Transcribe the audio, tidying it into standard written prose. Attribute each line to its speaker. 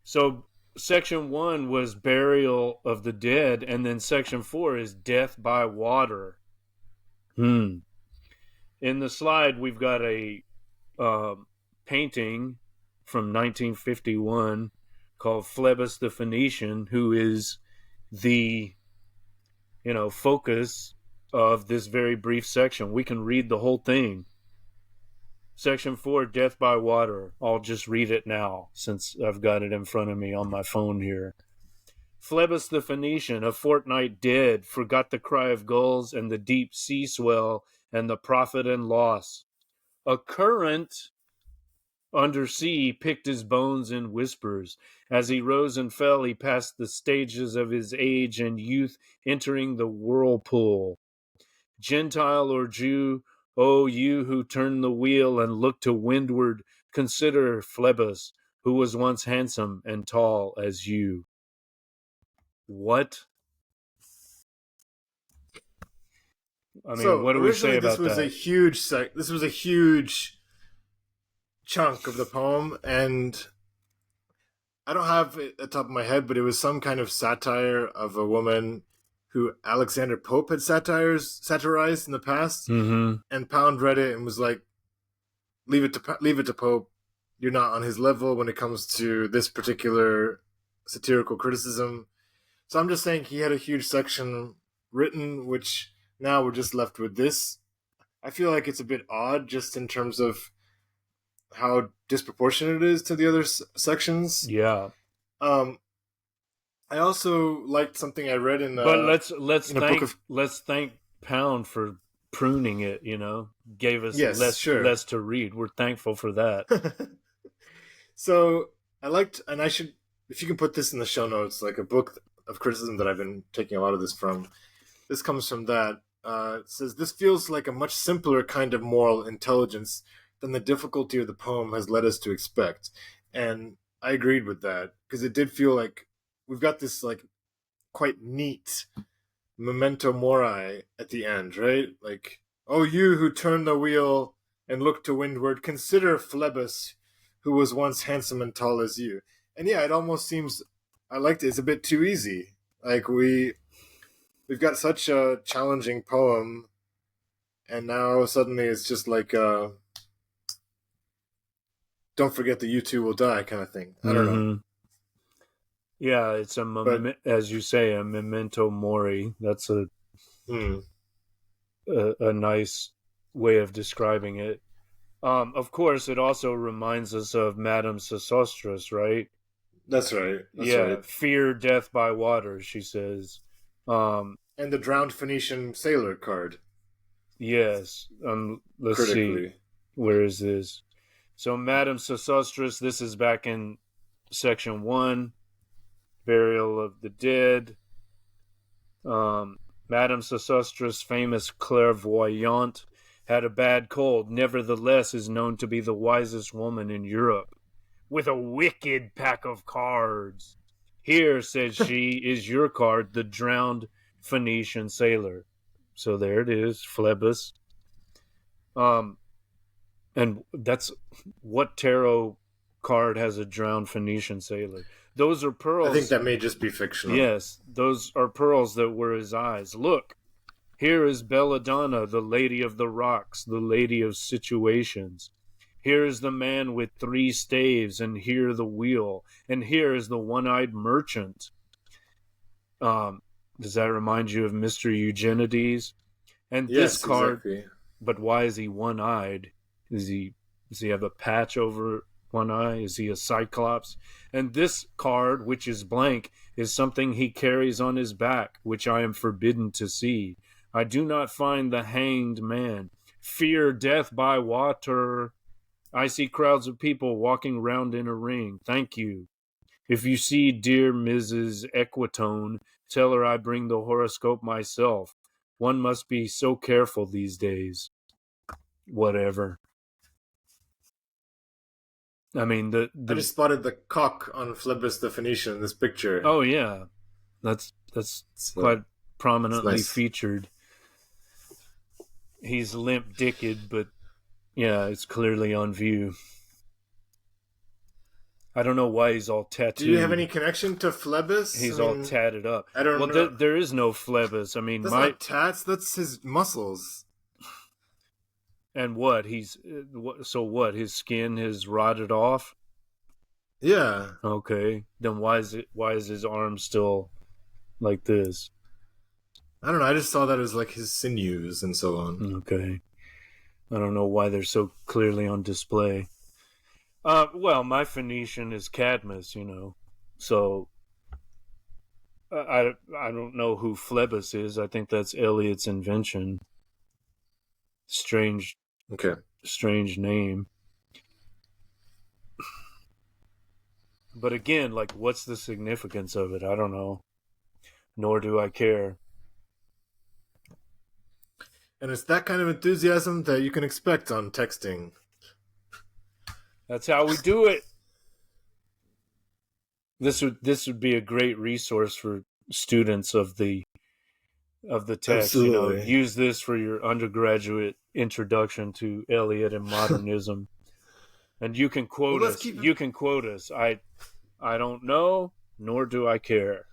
Speaker 1: So section 1 was burial of the dead, and then section 4 is death by water. In the slide, we've got a painting from 1951 called Phlebas the Phoenician, who is the focus of this very brief section. We can read the whole thing. Section 4, death by water. I'll just read it now since I've got it in front of me on my phone here. Phlebas the Phoenician, a fortnight dead, forgot the cry of gulls and the deep sea swell and the profit and loss. A current under sea picked his bones in whispers. As he rose and fell, he passed the stages of his age and youth, entering the whirlpool. Gentile or Jew, O you who turn the wheel and look to windward, consider Phlebas, who was once handsome and tall as you. What? I mean, what do we say about that?
Speaker 2: This was a huge chunk of the poem, and I don't have it at the top of my head, but it was some kind of satire of a woman who Alexander Pope had satirized in the past, and Pound read it and was like, leave it to Pope. You're not on his level when it comes to this particular satirical criticism. So I'm just saying he had a huge section written, which now we're just left with this. I feel like it's a bit odd just in terms of how disproportionate it is to the other sections.
Speaker 1: Yeah.
Speaker 2: I also liked something I read in.
Speaker 1: But let's thank Pound for pruning it. Gave us less to read. We're thankful for that.
Speaker 2: So I liked, and I should, if you can put this in the show notes, like a book of criticism that I've been taking a lot of this from. This comes from that. It says, this feels like a much simpler kind of moral intelligence than the difficulty of the poem has led us to expect. And I agreed with that, because it did feel like we've got this like quite neat memento mori at the end, right? Like, oh, you who turn the wheel and look to windward, consider Phlebas, who was once handsome and tall as you. And yeah, it almost seems, I liked it. It's a bit too easy. Like we've got such a challenging poem, and now suddenly it's just like, don't forget that you two will die kind of thing. I don't know.
Speaker 1: Yeah, it's as you say, a memento mori. That's a nice way of describing it. Of course, it also reminds us of Madame Sosostris, right?
Speaker 2: That's right.
Speaker 1: Right. Fear death by water, she says.
Speaker 2: And the drowned Phoenician sailor card.
Speaker 1: Yes. Let's see. Where is this? So Madame Sosostris, this is back in section 1, burial of the dead. Madame Sosostris, famous clairvoyante, had a bad cold, nevertheless is known to be the wisest woman in Europe, with a wicked pack of cards. Here, says she, is your card, the drowned Phoenician sailor. So there it is, Phlebas. And that's what tarot card has a drowned Phoenician sailor. Those are pearls.
Speaker 2: I think that may just be fictional.
Speaker 1: Yes, those are pearls that were his eyes. Look, here is Belladonna, the lady of the rocks, the lady of situations. Here is the man with 3 staves, and here the wheel, and here is the one-eyed merchant. Does that remind you of Mr. Eugenides? And
Speaker 2: yes,
Speaker 1: this card,
Speaker 2: exactly.
Speaker 1: But why is he one-eyed? Does he have a patch over one eye? Is he a cyclops? And this card, which is blank, is something he carries on his back, which I am forbidden to see. I do not find the hanged man. Fear death by water. I see crowds of people walking round in a ring. Thank you. If you see dear Mrs. Equitone, tell her I bring the horoscope myself. One must be so careful these days. Whatever. I mean, I
Speaker 2: just spotted the cock on Phlebas the Phoenician in this picture.
Speaker 1: Oh yeah, that's quite prominently featured. He's limp-dicked, but yeah, it's clearly on view. I don't know why he's all tattooed.
Speaker 2: Do you have any connection to phlebis?
Speaker 1: He's all tatted up.
Speaker 2: I don't know.
Speaker 1: There is no phlebis. I mean,
Speaker 2: that's not tats. That's his muscles.
Speaker 1: And what? So what? His skin has rotted off?
Speaker 2: Yeah.
Speaker 1: Okay. Then why is his arm still like this?
Speaker 2: I don't know. I just saw that as like his sinews and so on.
Speaker 1: Okay. I don't know why they're so clearly on display. Well, my Phoenician is Cadmus, so I don't know who Phlebas is. I think that's Eliot's invention. Strange name. But again, like, what's the significance of it? I don't know. Nor do I care.
Speaker 2: And it's that kind of enthusiasm that you can expect on texting.
Speaker 1: That's how we do it. This would be a great resource for students of the text.
Speaker 2: Absolutely.
Speaker 1: Use this for your undergraduate introduction to Eliot and modernism. And you can quote us. You can quote us. I don't know, nor do I care.